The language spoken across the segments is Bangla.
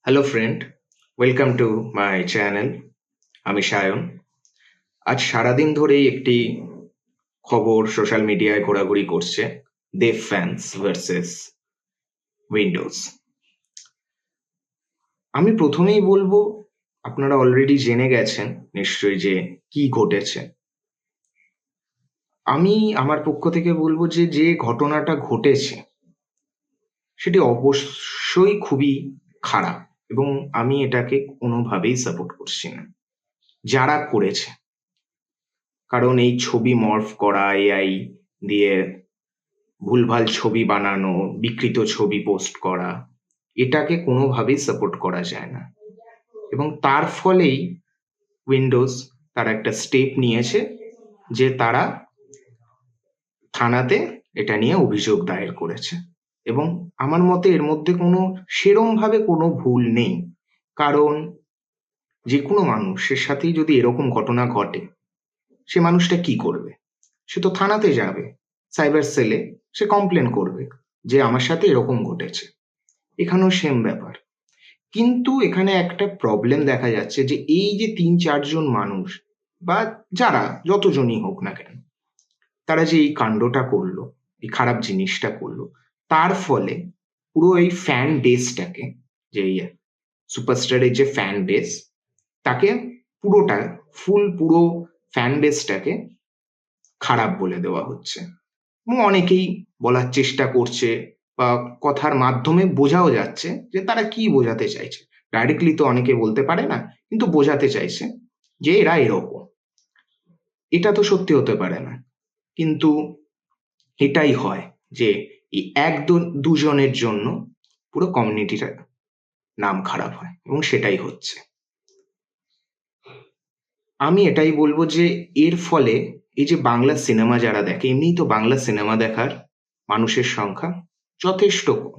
Hello friend, welcome to my channel. আমি সায়ন। আজ সারাদিন ধরেই একটি খবর সোশ্যাল মিডিয়ায় ঘোরাঘুরি করছে, দেব ফ্যান্স ভার্সেস উইন্ডোজ। আমি প্রথমেই বলবো, আপনারা অলরেডি জেনে গেছেন নিশ্চয়ই যে কি ঘটেছে। আমি আমার পক্ষ থেকে বলবো যে যে ঘটনাটা ঘটেছে সেটি অবশ্যই খুবই খারাপ এবং আমি এটাকে কোনোভাবেই সাপোর্ট করছি না যারা করেছে। কারণ এই ছবি মর্ফ করা, এআই দিয়ে ভুলভাল ছবি বানানো, বিকৃত ছবি পোস্ট করা, এটাকে কোনোভাবেই সাপোর্ট করা যায় না। এবং তার ফলেই উইন্ডোজ তারা একটা স্টেপ নিয়েছে যে তারা থানাতে এটা নিয়ে অভিযোগ দায়ের করেছে। এবং আমার মতে এর মধ্যে কোনো সেরমভাবে কোনো ভুল নেই। কারণ যে কোনো মানুষের সাথেই যদি এরকম ঘটনা ঘটে, সে মানুষটা কি করবে? সে তো থানাতে যাবে, সাইবার সেলে সে কমপ্লেন করবে যে আমার সাথে এরকম ঘটেছে। এখানেও সেম ব্যাপার। কিন্তু এখানে একটা প্রবলেম দেখা যাচ্ছে যে এই যে ৩-৪ জন মানুষ বা যারা যতজনই হোক না কেন, তারা যে এই কাণ্ডটা করলো, এই খারাপ জিনিসটা করলো, তার ফলে পুরো এই ফ্যান বেসটাকে, যে এই সুপারস্টারের যে ফ্যান বেস, তাকে পুরোটা পুরো ফ্যান বেসটাকে খারাপ বলে দেওয়া হচ্ছে। এবং অনেকেই বলার চেষ্টা করছে বা কথার মাধ্যমে বোঝাও যাচ্ছে যে তারা কি বোঝাতে চাইছে। ডাইরেক্টলি তো অনেকে বলতে পারে না, কিন্তু বোঝাতে চাইছে যে এরা এরকম। এটা তো সত্যি হতে পারে না, কিন্তু এটাই হয় যে এই দুজনের জন্য পুরো কমিউনিটির নাম খারাপ হয় এবং সেটাই হচ্ছে। আমি এটাই বলবো যে এর ফলে এই যে বাংলা সিনেমা যারা দেখে, এমনিই তো বাংলা সিনেমা দেখার মানুষের সংখ্যা যথেষ্ট কম।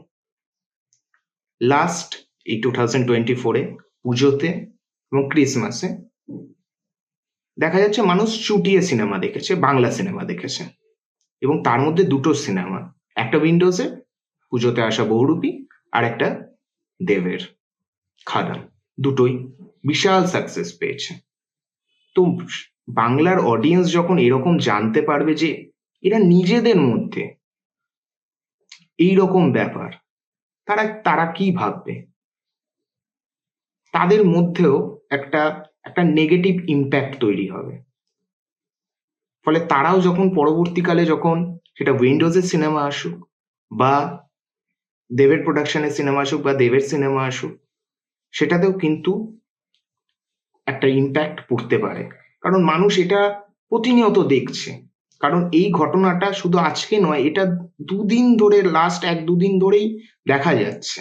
লাস্ট এই 2024-এ পুজোতে এবং ক্রিসমাসে দেখা যাচ্ছে মানুষ চুটিয়ে সিনেমা দেখেছে, বাংলা সিনেমা দেখেছে। এবং তার মধ্যে দুটো সিনেমা, একটা উইন্ডোজে পুজোতে আসা বহুরূপী, আর একটা দেবের খাদান। দুটোই বিশাল সাকসেস পেয়েছে। তো বাংলার অডিয়েন্স যখন এরকম জানতে পারবে যে এরা নিজেদের মধ্যে এইরকম ব্যাপার, তারা তারা কি ভাববে? তাদের মধ্যেও একটা একটা নেগেটিভ ইম্প্যাক্ট তৈরি হবে। ফলে তারাও যখন পরবর্তীকালে যখন সেটা উইন্ডোজের সিনেমা আসুক বা দেবের প্রোডাকশনের সিনেমা আসুক বা দেবের সিনেমা আসুক, সেটাতেও কিন্তু একটা ইম্প্যাক্ট পড়তে পারে। কারণ মানুষ এটা প্রতিনিয়ত দেখছে। কারণ এই ঘটনাটা শুধু আজকে নয়, এটা দুদিন ধরে, লাস্ট ১-২ দিন ধরেই দেখা যাচ্ছে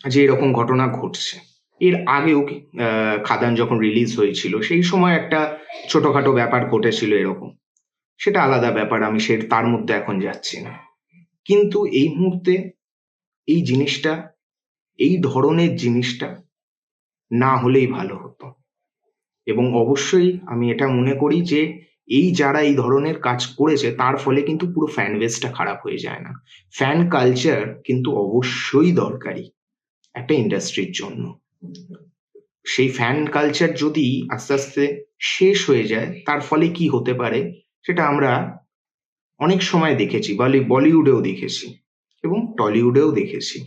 যে এরকম ঘটনা ঘটছে। এর আগেও খাদান যখন রিলিজ হয়েছিল সেই সময় একটা ছোটখাটো ব্যাপার ঘটেছিল এরকম, সেটা আলাদা ব্যাপার, আমি তার মধ্যে এখন যাচ্ছি না। কিন্তু এই মুহূর্তে এই জিনিসটা, এই ধরনের জিনিসটা না হলেই ভালো হতো। এবং অবশ্যই আমি এটা মনে করি যে এই যারা এই ধরনের কাজ করেছে তার ফলে কিন্তু পুরো ফ্যান বেসটা খারাপ হয়ে যায় না। ফ্যান কালচার কিন্তু অবশ্যই দরকারি একটা ইন্ডাস্ট্রির জন্য। সেই ফ্যান কালচার যদি আস্তে আস্তে শেষ হয়ে যায়, তার ফলে কি হতে পারে সেটা আমরা অনেক সময় দেখেছি, বলিউডেও দেখেছি এবং টলিউডেও দেখেছি।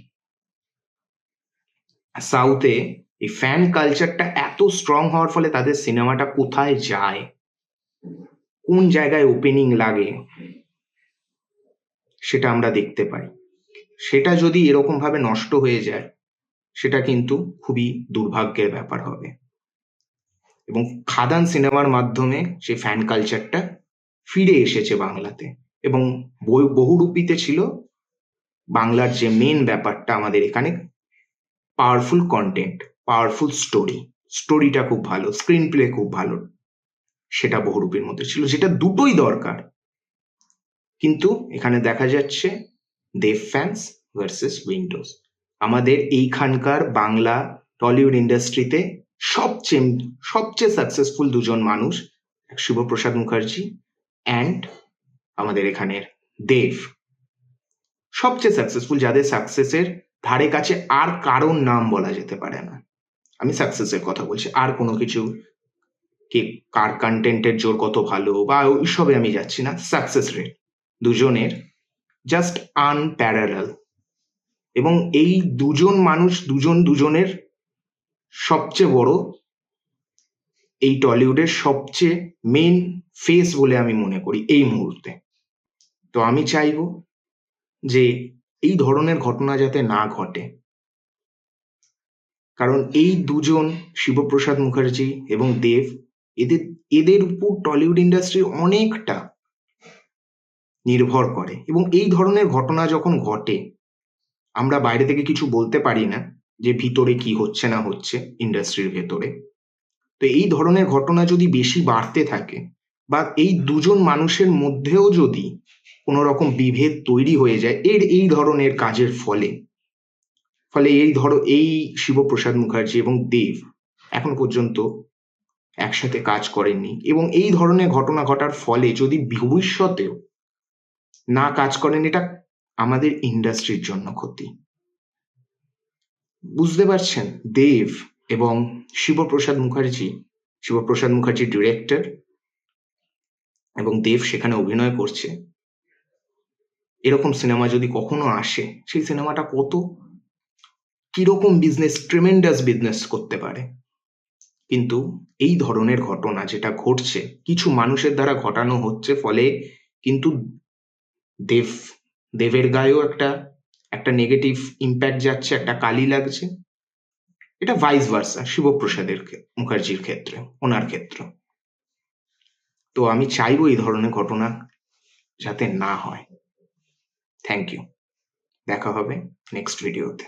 সাউথে এই ফ্যান কালচারটা এত স্ট্রং হওয়ার ফলে তাদের সিনেমাটা কোথায় যায়, কোন জায়গায় ওপেনিং লাগে, সেটা আমরা দেখতে পাই। সেটা যদি এরকম ভাবে নষ্ট হয়ে যায়, সেটা কিন্তু খুবই দুর্ভাগ্যের ব্যাপার হবে। এবং খাদান সিনেমার মাধ্যমে সেই ফ্যান কালচারটা ফিরে এসেছে বাংলাতে। এবং বহুরূপীতে ছিল বাংলার যে মেন ব্যাপারটা আমাদের এখানে, পাওয়ারফুল কন্টেন্ট, পাওয়ারফুল স্টোরিটা খুব ভালো, স্ক্রিন প্লে খুব ভালো, সেটা বহুরূপীর মধ্যে ছিল, যেটা দুটোই দরকার। কিন্তু এখানে দেখা যাচ্ছে দেব ফ্যান্স ভার্সেস উইন্ডোজ। আমাদের এইখানকার বাংলা টলিউড ইন্ডাস্ট্রিতে সবচেয়ে সাকসেসফুল দুজন মানুষ, শিবপ্রসাদ মুখার্জি অ্যান্ড আমাদের এখানের দেব, সবচেয়ে সাকসেসফুল, যাদের সাকসেসের ধারে কাছে আর কারোর নাম বলা যেতে পারে না। আমি সাকসেসের কথা বলছি, আর কোনো কিছু কে কার কন্টেন্টের জোর কত ভালো বা ওইসবে আমি যাচ্ছি না। সাকসেস রেট দুজনের জাস্ট আনপ্যারালাল, এবং এই দুজন মানুষ দুজনের সবচেয়ে বড়, এই টলিউডের সবচেয়ে মেন ফেস বলে আমি মনে করি এই মুহূর্তে। তো আমি চাইবো যে এই ধরনের ঘটনা যাতে না ঘটে, কারণ এই দুজন শিবপ্রসাদ মুখার্জি এবং দেব, এদের উপর টলিউড ইন্ডাস্ট্রি অনেকটা নির্ভর করে, এবং এই ধরনের ঘটনা যখন ঘটে আমরা বাইরে থেকে কিছু বলতে পারি না যে ভিতরে কি হচ্ছে না হচ্ছে ইন্ডাস্ট্রির ভেতরে। তো এই ধরনের ঘটনা যদি বেশি বাড়তে থাকে বা এই দুজন মানুষের মধ্যেও যদি কোনো রকম বিভেদ তৈরি হয়ে যায় এই ধরনের কাজের ফলে এই শিবপ্রসাদ মুখার্জি এবং দেব এখন পর্যন্ত একসাথে কাজ করেননি, এবং এই ধরনের ঘটনা ঘটার ফলে যদি ভবিষ্যতেও না কাজ করেন, এটা আমাদের ইন্ডাস্ট্রির জন্য ক্ষতি। বুঝতে পারছেন? দেব এবং শিবপ্রসাদ মুখার্জি ডিরেক্টর এবং দেব সেখানে অভিনয় করছে। এরকম সিনেমা যদি কখনো আসে, সেই সিনেমাটা কিরকম ট্রেমেন্ডাস বিজনেস করতে পারে। কিন্তু এই ধরনের ঘটনা যেটা ঘটছে কিছু মানুষের দ্বারা ঘটানো হচ্ছে, ফলে কিন্তু দেবের গায়েও একটা নেগেটিভ ইম্প্যাক্ট যাচ্ছে, একটা কালি লাগছে। এটা ভাইস ভার্সা মুখার্জির ক্ষেত্রে, ওনার ক্ষেত্রে। তো আমি চাইবো এই ধরনের ঘটনা যাতে না হয়। Thank you. দেখা হবে নেক্সট ভিডিওতে।